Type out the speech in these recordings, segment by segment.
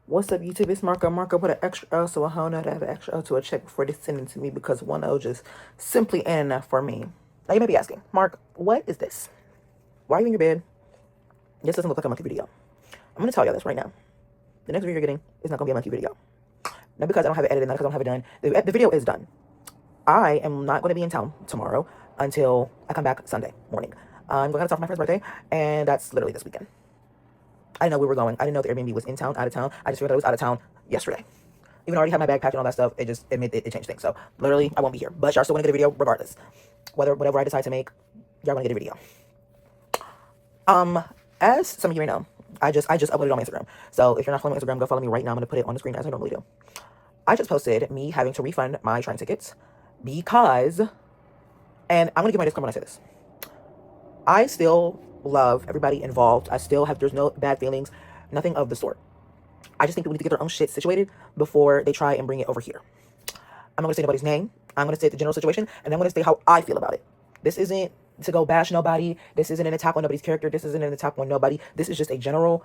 What's up, YouTube? It's Marco. Marco put an extra O, so a hoe know to have an extra O to a check before they send it to me because one O just simply ain't enough for me. Now you may be asking, Mark, what is this? Why are you in your bed? This doesn't look like a monkey video. I'm going to tell y'all this right now. The next video you're getting is not going to be a monkey video. Not because I don't have it edited, not because I don't have it done. The video is done. I am not going to be in town tomorrow until I come back Sunday morning. I'm going to talk for my friend's birthday, and that's literally this weekend. I didn't know we were going. I didn't know the Airbnb was in town, out of town. I just figured I was out of town yesterday. Even though I already had my bag packed and all that stuff, it changed things. So literally, I won't be here. But y'all still gonna get a video regardless. Whatever I decide to make, y'all gonna get a video. As some of you may know, I just uploaded on my Instagram. So if you're not following my Instagram, go follow me right now. I'm gonna put it on the screen as I normally do. I just posted me having to refund my train tickets because, and I'm gonna give my disclaimer when I say this. I still love everybody involved. There's no bad feelings, nothing of the sort. I just think people need to get their own shit situated before they try and bring it over here. I'm not going to say nobody's name. I'm going to say the general situation, and I'm going to say how I feel about it. This isn't to go bash nobody. This isn't an attack on nobody's character. This isn't an attack on nobody. This is just a general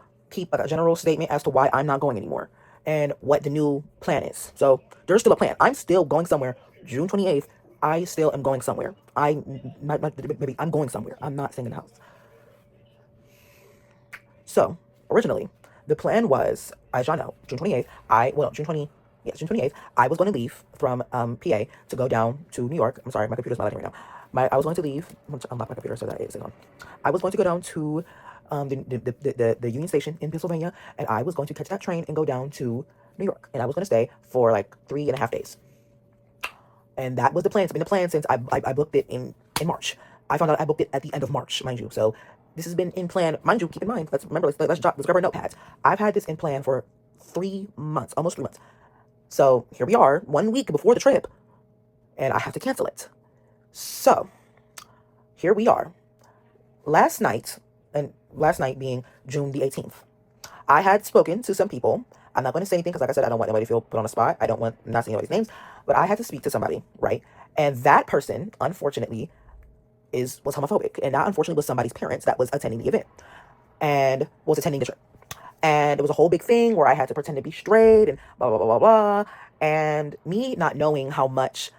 statement as to why I'm not going anymore and what the new plan is. So there's still a plan. I'm still going somewhere. June 28th, I still am going somewhere. Maybe I'm going somewhere. I'm not staying in the house. So originally, the plan was, as y'all know, June 28th, June 28th, I was going to leave from PA to go down to New York. I'm sorry, my computer's not letting me right now. I was going to leave. I'm going to unlock my computer so that it is on. I was going to go down to the Union Station in Pennsylvania, and I was going to catch that train and go down to New York. And I was going to stay for like 3.5 days. And that was the plan. It's been the plan since I booked it in March. I found out I booked it at the end of March, mind you. So this has been in plan. Mind you, keep in mind, let's grab our notepads. I've had this in plan for 3 months, almost 3 months. So here we are, 1 week before the trip, and I have to cancel it. So here we are. Last night being June the 18th, I had spoken to some people. I'm not going to say anything because, like I said, I don't want anybody to feel put on the spot. I'm not saying anybody's names, but I had to speak to somebody, right? And that person, unfortunately, was homophobic. And that, unfortunately, was somebody's parents that was attending the event and was attending the trip. And it was a whole big thing where I had to pretend to be straight and blah, blah, blah, blah, blah. And me not knowing how much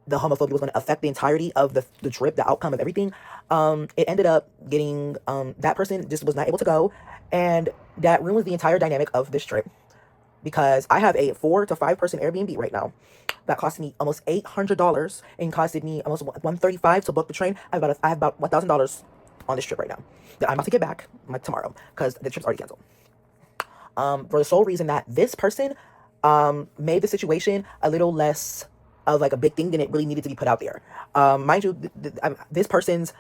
the homophobia was going to affect the entirety of the trip, the outcome of everything, it ended up getting, that person just was not able to go. And that ruins the entire dynamic of this trip because I have a 4 to 5 person Airbnb right now that cost me almost $800 and costed me almost $135 to book the train. I have about $1,000 on this trip right now that I'm about to get back tomorrow because the trip's already canceled. For the sole reason that this person made the situation a little less of like a big thing than it really needed to be put out there. Mind you, this person's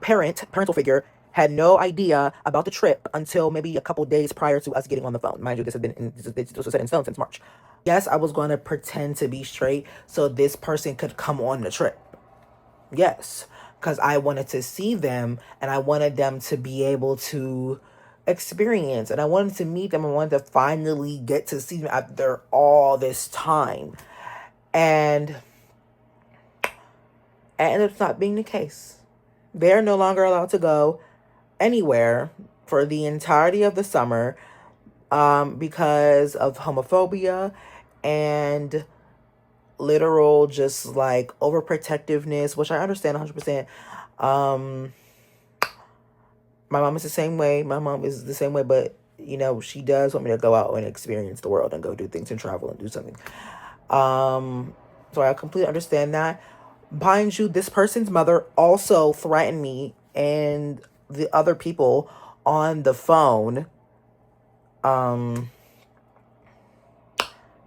parental figure had no idea about the trip until maybe a couple days prior to us getting on the phone. Mind you, this was set in stone since March. Yes, I was going to pretend to be straight so this person could come on the trip. Yes, because I wanted to see them and I wanted them to be able to experience and I wanted to meet them. I wanted to finally get to see them after all this time. And it ended up not being the case. They're no longer allowed to go anywhere for the entirety of the summer because of homophobia and literal just like overprotectiveness, which I understand 100%. My mom is the same way. My mom is the same way, but you know, she does want me to go out and experience the world and go do things and travel and do something. So I completely understand that. Mind you, this person's mother also threatened me and the other people on the phone.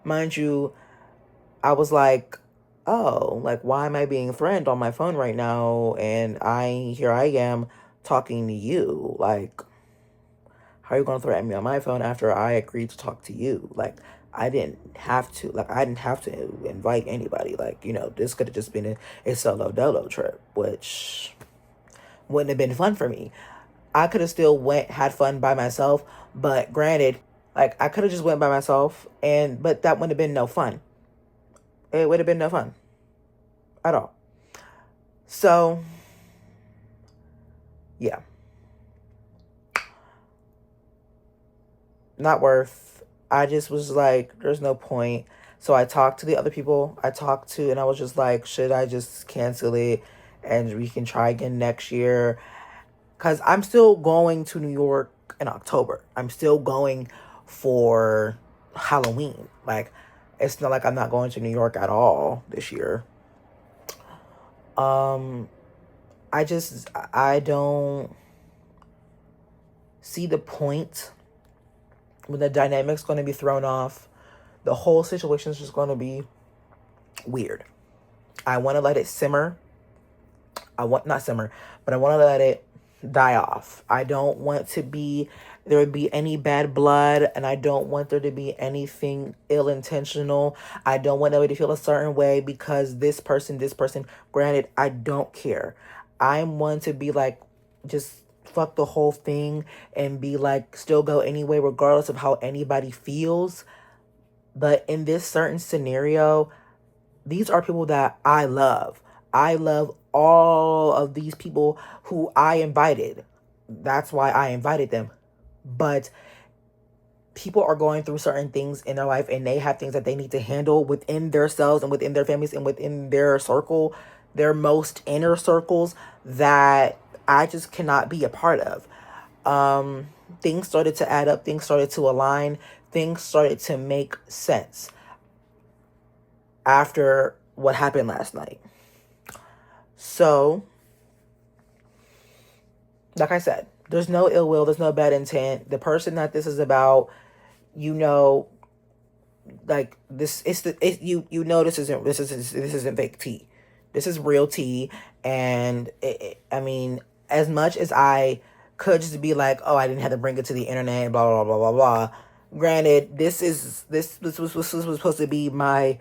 Mind you, I was like, oh, like, why am I being threatened on my phone right now? And here I am talking to you. Like, how are you going to threaten me on my phone after I agreed to talk to you? Like, I didn't have to invite anybody. Like, you know, this could have just been a solo dolo trip, which wouldn't have been fun for me. I could have still had fun by myself, but granted, like, I could have just went by myself, but that wouldn't have been no fun. It would have been no fun at all. So, yeah. not worth. I just was like, there's no point. So I talked to the other people I talked to, and I was just like, should I just cancel it and we can try again next year? Because I'm still going to New York in October. I'm still going for Halloween. Like, it's not like I'm not going to New York at all this year. Um, I don't see the point when the dynamic's going to be thrown off. The whole situation's just going to be weird. I want to let it simmer. Not simmer, but I want to let it die off. I don't want there would be any bad blood, and I don't want there to be anything ill intentional. I don't want nobody to feel a certain way because this person, granted, I don't care. I'm one to be like, just fuck the whole thing and be like, still go anyway, regardless of how anybody feels. But in this certain scenario, these are people that I love. I love all of these people who I invited. That's why I invited them. But people are going through certain things in their life, and they have things that they need to handle within themselves and within their families and within their circle, their most inner circles, that I just cannot be a part of. Things started to add up. Things started to align. Things started to make sense after what happened last night. So, like I said, there's no ill will, there's no bad intent. The person that this is about, like this, you know this isn't fake tea. This is real tea, and I mean, as much as I could just be like, oh, I didn't have to bring it to the internet, blah blah blah blah blah. Granted, this was supposed to be my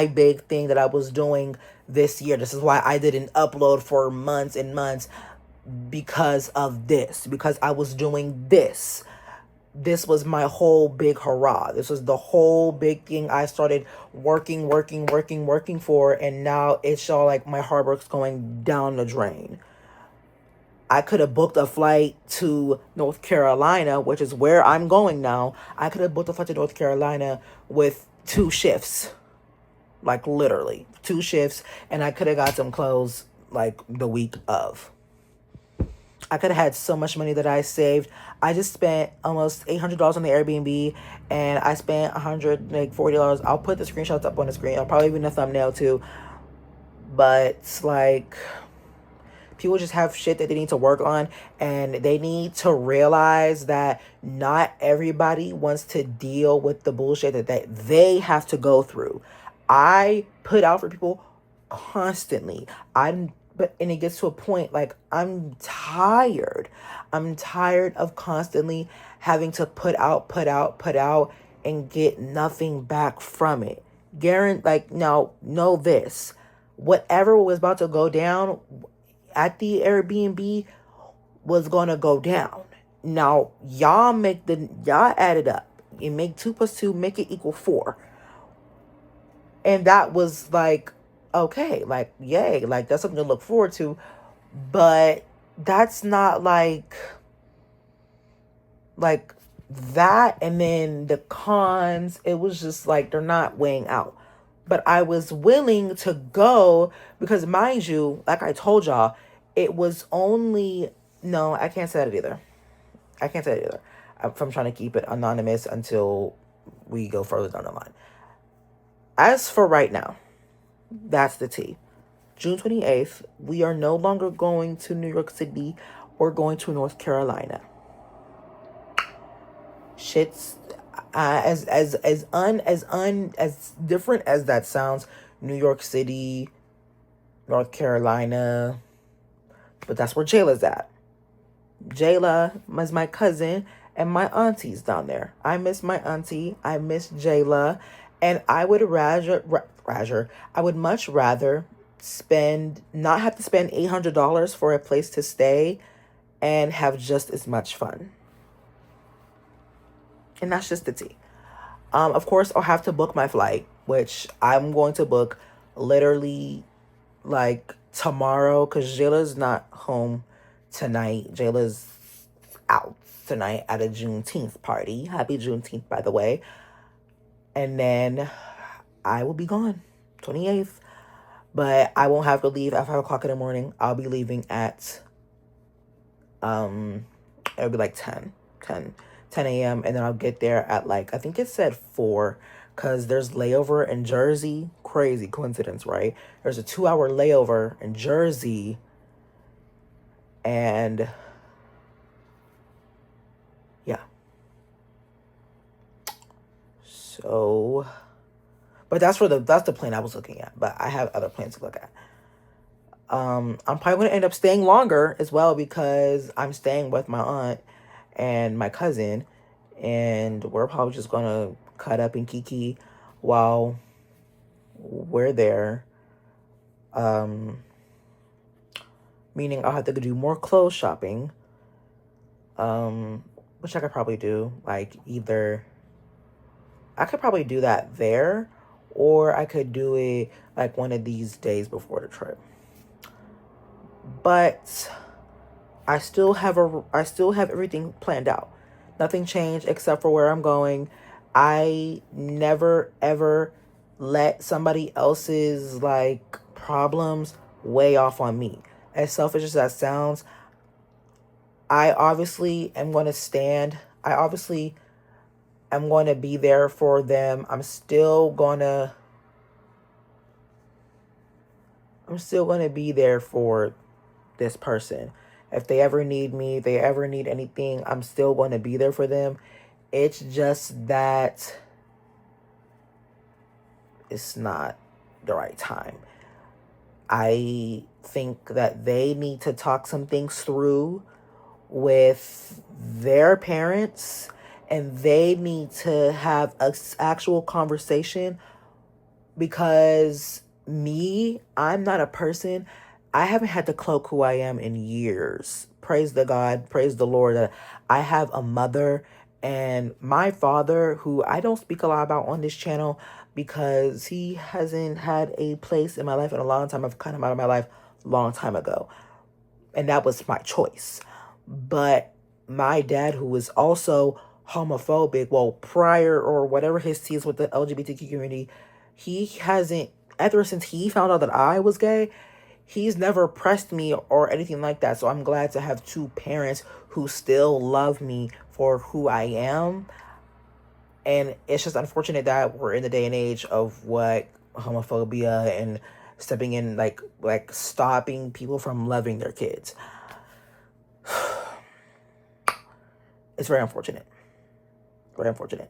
big thing that I was doing this year. This is why I didn't upload for months and months, because of this, because I was doing this. This was my whole big hurrah. This was the whole big thing I started working for, and now it's all like my hard work's going down the drain. I could have booked a flight to North Carolina, which is where I'm going now. I could have booked a flight to North Carolina with 2 shifts. Like, literally 2 shifts. And I could have got some clothes like the week of. I could have had so much money that I saved. I just spent almost $800 on the Airbnb, and I spent $140. I'll put the screenshots up on the screen. I'll probably be in the thumbnail too. But like, people just have shit that they need to work on, and they need to realize that not everybody wants to deal with the bullshit that they have to go through. I put out for people constantly. And it gets to a point, like, I'm tired. I'm tired of constantly having to put out, and get nothing back from it. Like, now, know this. Whatever was about to go down at the Airbnb was going to go down. Now, y'all add it up. You make 2 + 2, make it equal 4. And that was like, okay, like, yay, like, that's something to look forward to. But that's not like that. And then the cons, it was just like, they're not weighing out. But I was willing to go because, mind you, like I told y'all, it was only, no, I can't say that either. I'm trying to keep it anonymous until we go further down the line. As for right now, that's the tea. June 28th, we are no longer going to New York City or going to North Carolina. Shit's as different as that sounds. New York City, North Carolina, but that's where Jayla's at. Jayla is my cousin, and my auntie's down there. I miss my auntie. I miss Jayla, and I would much rather not have to spend $800 for a place to stay and have just as much fun. And that's just the tea. Of course, I'll have to book my flight, which I'm going to book literally like tomorrow, because Jayla's not home tonight. Jayla's out tonight at a Juneteenth party. Happy Juneteenth, by the way. And then I will be gone, 28th. But I won't have to leave at 5 o'clock in the morning. I'll be leaving at, it'll be like 10 a.m. And then I'll get there at like, I think it said 4, because there's layover in Jersey. Crazy coincidence, right? There's a 2-hour layover in Jersey. And yeah. So, but that's the plane I was looking at. But I have other planes to look at. I'm probably going to end up staying longer as well, because I'm staying with my aunt and my cousin, and we're probably just going to cut up and kiki while we're there. Meaning I'll have to do more clothes shopping, which I could probably do. Like, either I could probably do that there, or I could do it like one of these days before the trip. But I still have everything planned out. Nothing changed except for where I'm going. I never ever let somebody else's like problems weigh off on me. As selfish as that sounds, I obviously am going to stand. I obviously am going to be there for them. I'm still going to be there for this person. If they ever need me, if they ever need anything, I'm still going to be there for them. It's just that it's not the right time. I think that they need to talk some things through with their parents, and they need to have an actual conversation, because I'm not a person. I haven't had to cloak who I am in years. Praise the God, praise the Lord that I have a mother and my father, who I don't speak a lot about on this channel because he hasn't had a place in my life in a long time. I've cut him out of my life a long time ago, and that was my choice. But my dad, who was also homophobic, well, prior or whatever his tea is with the LGBTQ community, he hasn't, ever since he found out that I was gay, he's never pressed me or anything like that. So I'm glad to have two parents who still love me for who I am. And it's just unfortunate that we're in the day and age of what homophobia and stepping in, like stopping people from loving their kids. It's very unfortunate. Very unfortunate.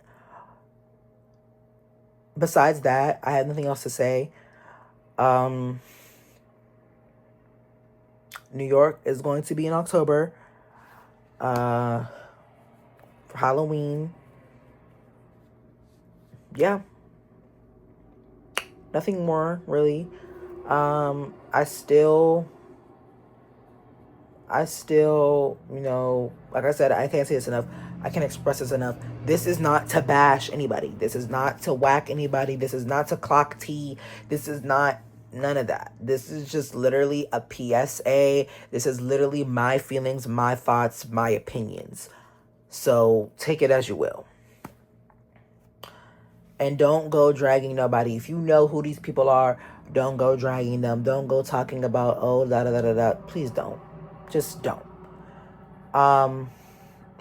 Besides that, I have nothing else to say. New York is going to be in October for Halloween. Yeah. Nothing more, really. I still, like I said, I can't say this enough. I can't express this enough. This is not to bash anybody. This is not to whack anybody. This is not to clock tea. This is not none of that. This is just literally a PSA. This is literally my feelings, my thoughts, my opinions. So take it as you will. And don't go dragging nobody. If you know who these people are, don't go dragging them. Don't go talking about, oh, da da da da da. Please don't. Just don't.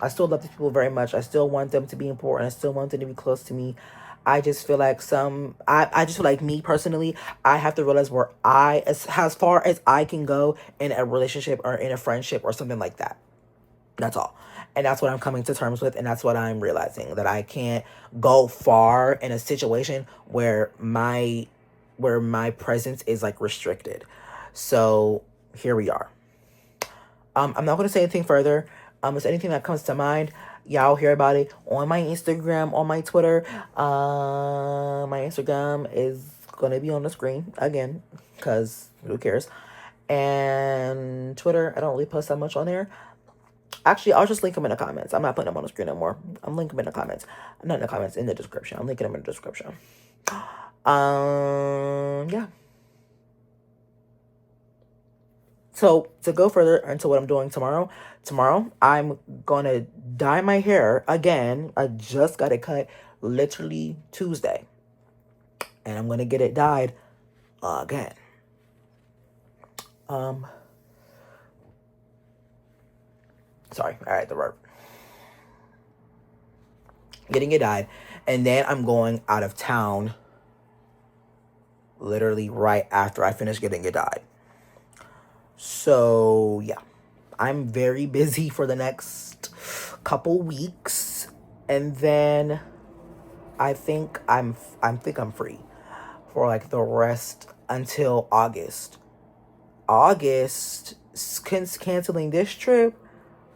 I still love these people very much. I still want them to be important. I still want them to be close to me. I just feel like I just feel like, me personally, I have to realize where as far as I can go in a relationship or in a friendship or something like that. That's all. And that's what I'm coming to terms with. And that's what I'm realizing, that I can't go far in a situation where my presence is like restricted. So here we are. I'm not going to say anything further. If anything that comes to mind, y'all hear about it on my Instagram, on my Twitter. My Instagram is going to be on the screen again, because who cares? And Twitter, I don't really post that much on there. Actually, I'll just link them in the comments. I'm not putting them on the screen anymore. I'm linking them in the comments. Not in the comments, in the description. I'm linking them in the description. Yeah. So to go further into what I'm doing tomorrow I'm gonna dye my hair again. I just got it cut literally Tuesday, and I'm gonna get it dyed again. Um, sorry, all right, the word. Getting it dyed, and then I'm going out of town literally right after I finish getting it dyed. So yeah, I'm very busy for the next couple weeks, and then I think I'm free for like the rest until August. August, canceling this trip,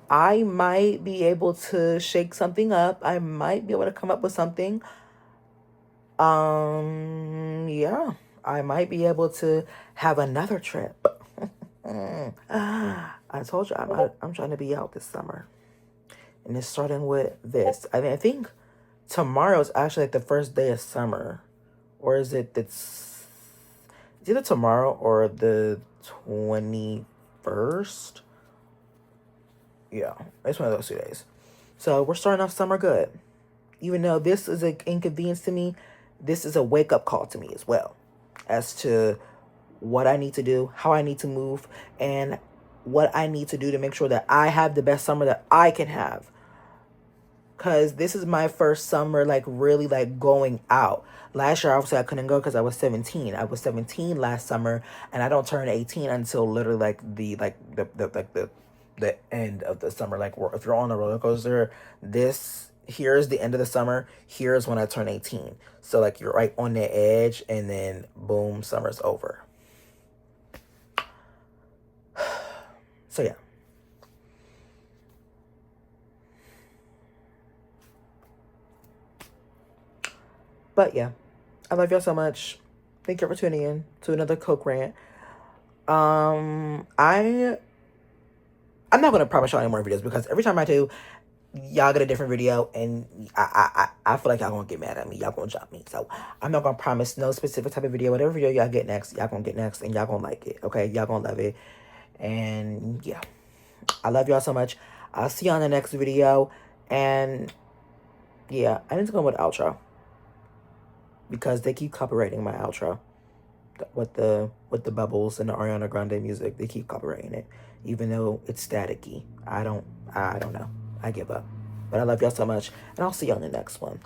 I might be able to shake something up. I might be able to come up with something. Yeah, I might be able to have another trip. I told you I'm trying to be out this summer, and it's starting with this. I think tomorrow is actually like the first day of summer, or is it? It's either tomorrow or the 21st. Yeah, it's one of those 2 days. So we're starting off summer good. Even though this is an inconvenience to me, this is a wake up call to me as well, as to what I need to do, how I need to move, and what I need to do to make sure that I have the best summer that I can have. Cause this is my first summer, like really like going out. Last year, obviously, I couldn't go because I was 17. I was 17 last summer, and I don't turn 18 until literally the end of the summer. Like, if you're on a roller coaster, here's the end of the summer. Here's when I turn 18. So like you're right on the edge, and then boom, summer's over. So yeah. But yeah, I love y'all so much. Thank you for tuning in to another Coke rant. I'm not gonna promise y'all any more videos, because every time I do, y'all get a different video, and I feel like y'all gonna get mad at me. Y'all gonna jump me. So I'm not gonna promise no specific type of video. Whatever video y'all get next, y'all gonna get next, and y'all gonna like it. Okay, y'all gonna love it. And yeah, I love y'all so much. I'll see you on the next video. And yeah, I need to go with outro, because they keep copyrighting my outro with the bubbles and the Ariana Grande music. They keep copyrighting it, even though it's staticky. I don't know. I give up. But I love y'all so much, and I'll see you on the next one.